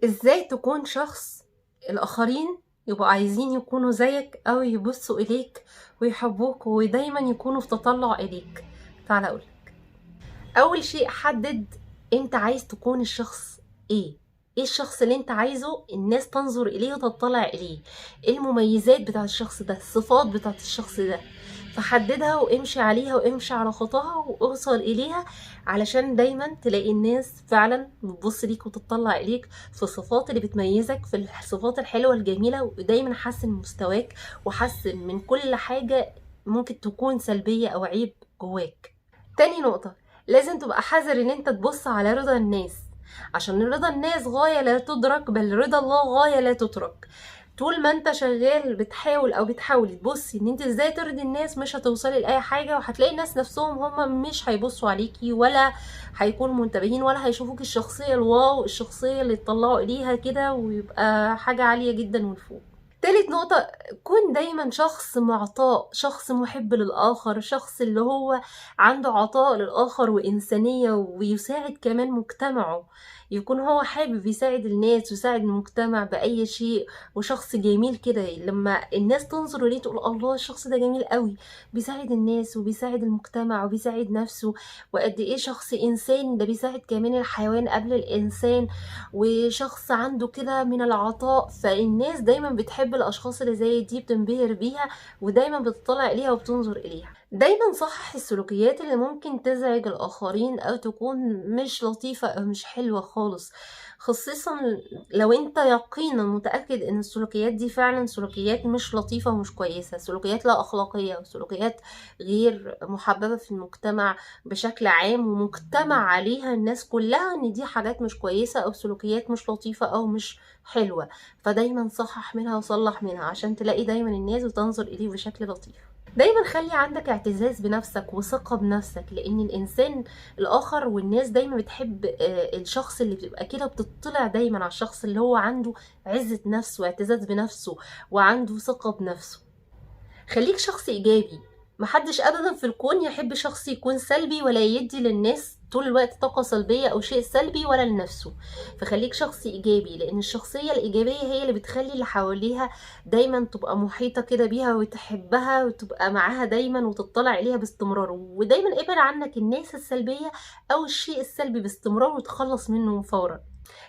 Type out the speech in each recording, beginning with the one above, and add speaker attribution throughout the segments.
Speaker 1: ازاي تكون شخص الآخرين يبقوا عايزين يكونوا زيك أو يبصوا إليك ويحبوك ودايما يكونوا في تطلع إليك؟ تعال أقولك. أول شيء حدد انت عايز تكون الشخص ايه الشخص اللي انت عايزه الناس تنظر إليه وتطلع إليه، ايه المميزات بتاعت الشخص ده، الصفات بتاعت الشخص ده، فحددها وامشي عليها وامشي على خطاها واوصل إليها، علشان دايما تلاقي الناس فعلا بتبص ليك وتطلع إليك في الصفات اللي بتميزك، في الصفات الحلوة الجميلة، ودايما حسن مستواك وحسن من كل حاجة ممكن تكون سلبية أو عيب جواك. تاني نقطة، لازم تبقى حذر ان انت تبص على رضا الناس، عشان رضا الناس غاية لا تدرك، بل رضا الله غاية لا تترك. طول ما انت شغال بتحاول او بتحاولي تبصي ان انت ازاي ترضي الناس، مش هتوصلي لاي حاجة، وهتلاقي الناس نفسهم هم مش هيبصوا عليكي ولا هيكونوا منتبهين ولا هيشوفوك الشخصية الواو، الشخصية اللي تطلعوا اليها كده ويبقى حاجة عالية جدا ولفوق. تالت نقطة، كون دايما شخص معطاء، شخص محب للآخر، شخص اللي هو عنده عطاء للآخر وإنسانية ويساعد كمان مجتمعه، يكون هو حابب يساعد الناس ويساعد المجتمع بأي شيء، وشخص جميل كده لما الناس تنظر إليه تقول الله الشخص ده جميل قوي، بيساعد الناس وبيساعد المجتمع وبيساعد نفسه، وقد إيه شخص إنسان، ده بيساعد كمان الحيوان قبل الإنسان، وشخص عنده كده من العطاء. فالناس دايما بتحب الاشخاص اللي زي دي، بتنبهر بيها ودايما بتطلع اليها وبتنظر اليها. دايما صحح السلوكيات اللي ممكن تزعج الاخرين او تكون مش لطيفة او مش حلوة خالص، خصيصا لو انت يقينا متأكد ان السلوكيات دي فعلا سلوكيات مش لطيفة ومش كويسة، سلوكيات لا اخلاقية وسلوكيات غير محببة في المجتمع بشكل عام، ومجتمع عليها الناس كلها ان دي حاجات مش كويسة او سلوكيات مش لطيفة او مش حلوة. فدايما صحح منها وصلح منها عشان تلاقي دايما الناس بتنظر اليه بشكل لطيف. دايما خلي عندك اعتزاز بنفسك وثقة بنفسك، لان الانسان الاخر والناس دايما بتحب الشخص اللي بتبقى كده بتطلع دايما على الشخص اللي هو عنده عزة نفسه واعتزاز بنفسه وعنده ثقة بنفسه. خليك شخص ايجابي، محدش ابدا في الكون يحب شخص يكون سلبي ولا يدي للناس طول الوقت طاقة سلبية او شيء سلبي ولا لنفسه. فخليك شخص ايجابي، لان الشخصية الايجابية هي اللي بتخلي اللي حواليها دايما تبقى محيطة كده بيها وتحبها وتبقى معاها دايما وتطلع اليها باستمرار. ودايما ابعد عنك الناس السلبية او الشيء السلبي باستمرار وتخلص منه فورا.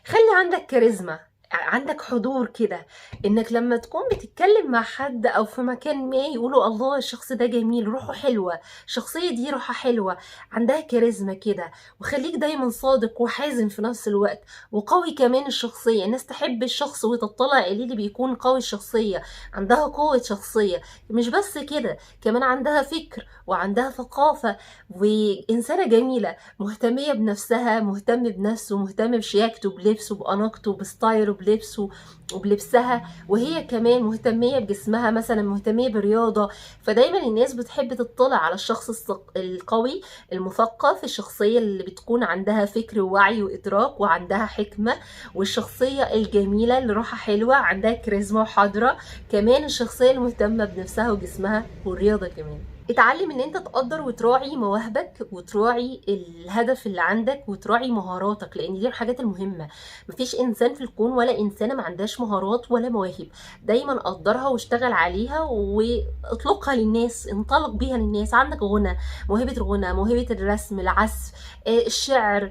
Speaker 1: خلي عندك كاريزما، عندك حضور كده، انك لما تكون بتتكلم مع حد او في مكان ما يقولوا الله الشخص ده جميل، روحه حلوة، الشخصية دي روحها حلوة، عندها كاريزما كده. وخليك دايما صادق وحازم في نفس الوقت وقوي كمان الشخصية، الناس تحب الشخص وتطلع اليه اللي بيكون قوي الشخصية، عندها قوة شخصية. مش بس كده، كمان عندها فكر وعندها ثقافة، وإنسانة جميلة مهتمية بنفسها، مهتم بنفسه، مهتم بشياكته بلبسه بأناقته بستايله بلبسه وبلبسها، وهي كمان مهتمية بجسمها، مثلا مهتمية برياضة. فدايما الناس بتحب تطلع على الشخص القوي المثقف، الشخصية اللي بتكون عندها فكر ووعي وإدراك وعندها حكمة، والشخصية الجميلة اللي روحها حلوة عندها كاريزما وحاضرة، كمان الشخصية المهتمة بنفسها وجسمها والرياضة كمان. اتعلم ان انت تقدر وتراعي مواهبك وتراعي الهدف اللي عندك وتراعي مهاراتك، لان دي الحاجات المهمة. مفيش انسان في الكون ولا انسانة ما عندهاش مهارات ولا مواهب، دايما قدرها واشتغل عليها واطلقها للناس، انطلق بيها للناس. عندك غنى، موهبة الغنى، موهبة الرسم، العزف، الشعر،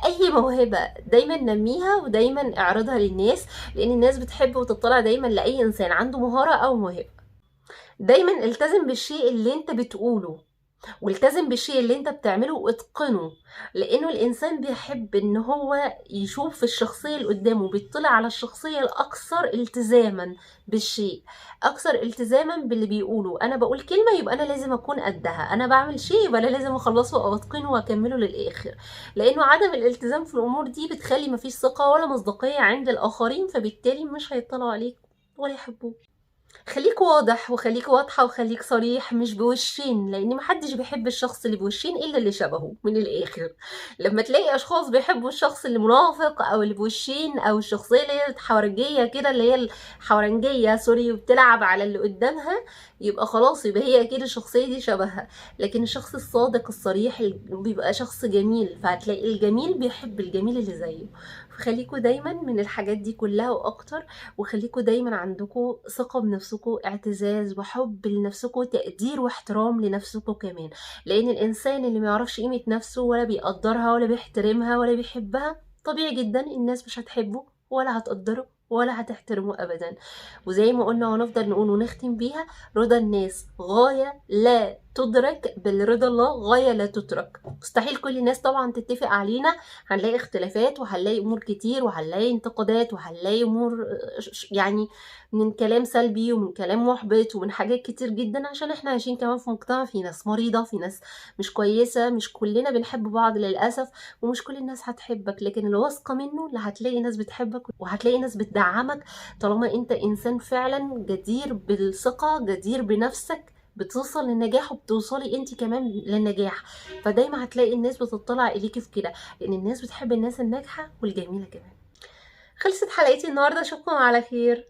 Speaker 1: اي موهبة دايما نميها ودايما اعرضها للناس، لان الناس بتحب وتطلع دايما لاي انسان عنده مهارة او موهبة. دايما التزم بالشيء اللي انت بتقوله، والتزم بالشيء اللي انت بتعمله واتقنه، لانه الانسان بيحب ان هو يشوف الشخصية اللي قدامه، بيطلع على الشخصية الاكثر التزاما بالشيء، اكثر التزاما باللي بيقوله. انا بقول كلمة يبقى انا لازم اكون قدها، انا بعمل شيء يبقى انا لازم اخلصه او اتقنه واكمله للاخر، لانه عدم الالتزام في الامور دي بتخلي مفيش ثقة ولا مصداقية عند الاخرين، فبالتالي مش هيطلعوا عليك ولا يحبوك. خليك واضح وخليك واضحة وخليك صريح، مش بوشين، لان محدش بيحب الشخص اللي بوشين الا اللي شبهه من الاخر. لما تلاقي اشخاص بيحبوا الشخص اللي منافق او اللي بوشين او الشخصية اللي هي الحورنجية كده، اللي هي الحورنجية سوري، وبتلعب على اللي قدامها، يبقى خلاص يبقى هي اكيد الشخصية دي شبهها. لكن الشخص الصادق الصريح بيبقى شخص جميل، فهتلاقي الجميل بيحب الجميل اللي زيه. فخليكوا دايما من الحاجات دي كلها واكتر، وخليكوا دايما عندكوا ثقة بنفسكوا، اعتزاز وحب لنفسكوا، تقدير واحترام لنفسكوا كمان. لان الانسان اللي ما يعرفش قيمة نفسه ولا بيقدرها ولا بيحترمها ولا بيحبها، طبيعي جدا الناس مش هتحبه ولا هتقدره ولا هتحترمه ابدا. وزي ما قلنا ونفضل نقول ونختم بيها، رضا الناس غاية لا تدرك، بل رضا الله غاية لا تترك. مستحيل كل الناس طبعا تتفق علينا، هنلاقي اختلافات وهنلاقي امور كتير وهنلاقي انتقادات وهنلاقي امور يعني من كلام سلبي ومن كلام محبط ومن حاجات كتير جدا، عشان احنا عايشين كمان في مجتمع في ناس مريضة، في ناس مش كويسة، مش كلنا بنحب بعض للأسف، ومش كل الناس هتحبك. لكن الواثقة منه اللي هتلاقي ناس بتحبك وهتلاقي ناس بتدعمك، طالما انت انسان فعلا جدير بالثقة، جدير بنفسك، بتوصل للنجاح وبتوصلي انت كمان للنجاح. فدايما هتلاقي الناس بتطلع اليكي في كده، لان الناس بتحب الناس الناجحة والجميلة كمان. خلصت حلقتي النهاردة، اشوفكم على خير.